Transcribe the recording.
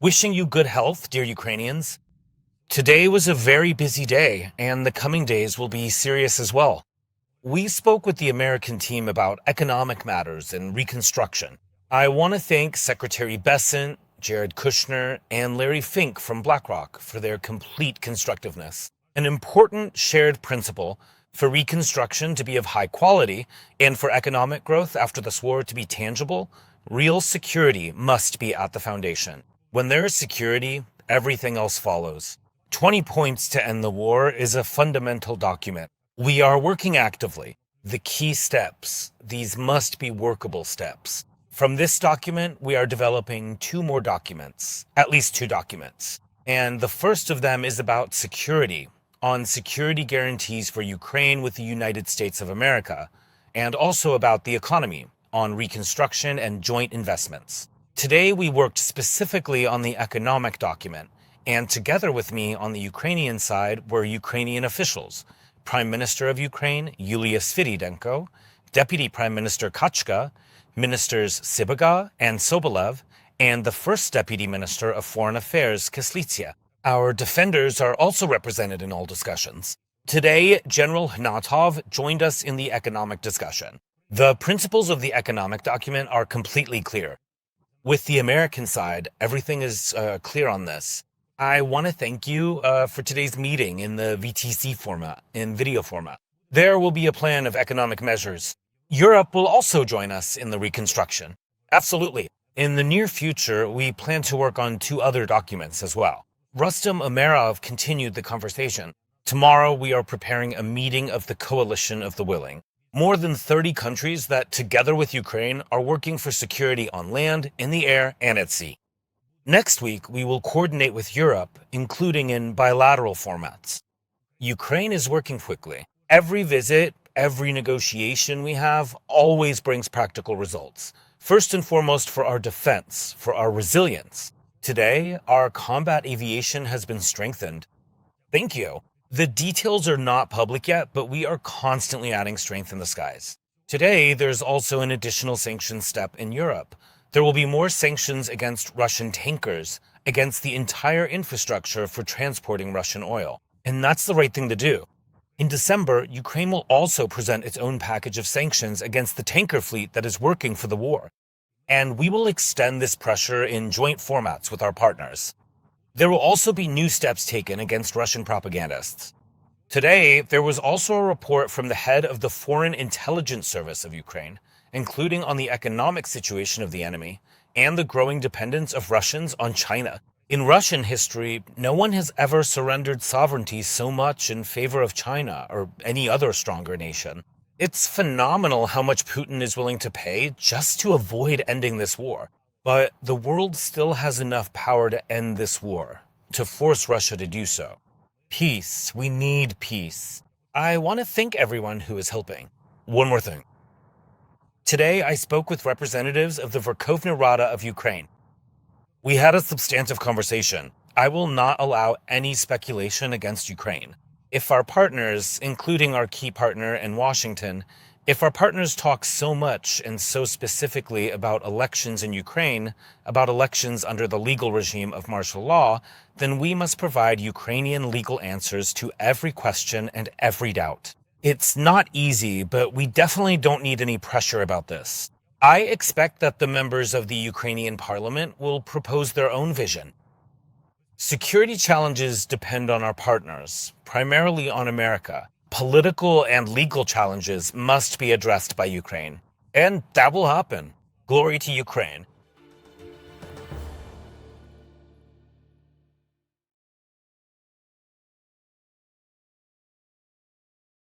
Wishing you good health, dear Ukrainians. Today was a very busy day, and the coming days will be serious as well. We spoke with the American team about economic matters and reconstruction. I want to thank Secretary Bessent, Jared Kushner, and Larry Fink from BlackRock for their complete constructiveness. An important shared principle for reconstruction to be of high quality and for economic growth after this war to be tangible, real security must be at the foundation. When there is security, everything else follows. 20 Points to End the War is a fundamental document. We are working actively. The key steps, these must be workable steps. From this document, we are developing two more documents, at least two documents. And the first of them is about security, on security guarantees for Ukraine with the United States of America, and also about the economy, on reconstruction and joint investments. Today, we worked specifically on the economic document, and together with me on the Ukrainian side were Ukrainian officials, Prime Minister of Ukraine, Yulia Sviridenko, Deputy Prime Minister Kachka, Ministers Sibaga and Sobolev, and the First Deputy Minister of Foreign Affairs, Kislitsia. Our defenders are also represented in all discussions. Today, General Hnatov joined us in the economic discussion. The principles of the economic document are completely clear. With the American side, everything is clear on this. I want to thank you for today's meeting in the VTC format, in video format. There will be a plan of economic measures. Europe will also join us in the reconstruction. Absolutely. In the near future, we plan to work on two other documents as well. Rustam Umerov continued the conversation. Tomorrow, we are preparing a meeting of the Coalition of the Willing. More than 30 countries that, together with Ukraine, are working for security on land, in the air, and at sea. Next week, we will coordinate with Europe, including in bilateral formats. Ukraine is working quickly. Every visit, every negotiation we have always brings practical results. First and foremost for our defense, for our resilience. Today, our combat aviation has been strengthened. Thank you. The details are not public yet, but we are constantly adding strength in the skies. Today, there's also an additional sanctions step in Europe. There will be more sanctions against Russian tankers, against the entire infrastructure for transporting Russian oil. And that's the right thing to do. In December, Ukraine will also present its own package of sanctions against the tanker fleet that is working for the war. And we will extend this pressure in joint formats with our partners. There will also be new steps taken against Russian propagandists. Today, there was also a report from the head of the Foreign Intelligence Service of Ukraine, including on the economic situation of the enemy and the growing dependence of Russians on China. In Russian history, no one has ever surrendered sovereignty so much in favor of China or any other stronger nation. It's phenomenal how much Putin is willing to pay just to avoid ending this war. But the world still has enough power to end this war, to force Russia to do so. Peace. We need peace. I want to thank everyone who is helping. One more thing. Today, I spoke with representatives of the Verkhovna Rada of Ukraine. We had a substantive conversation. I will not allow any speculation against Ukraine. If our partners, including our key partner in Washington, if our partners talk so much and so specifically about elections in Ukraine, about elections under the legal regime of martial law, then we must provide Ukrainian legal answers to every question and every doubt. It's not easy, but we definitely don't need any pressure about this. I expect that the members of the Ukrainian parliament will propose their own vision. Security challenges depend on our partners, primarily on America. Political and legal challenges must be addressed by Ukraine. And that will happen. Glory to Ukraine.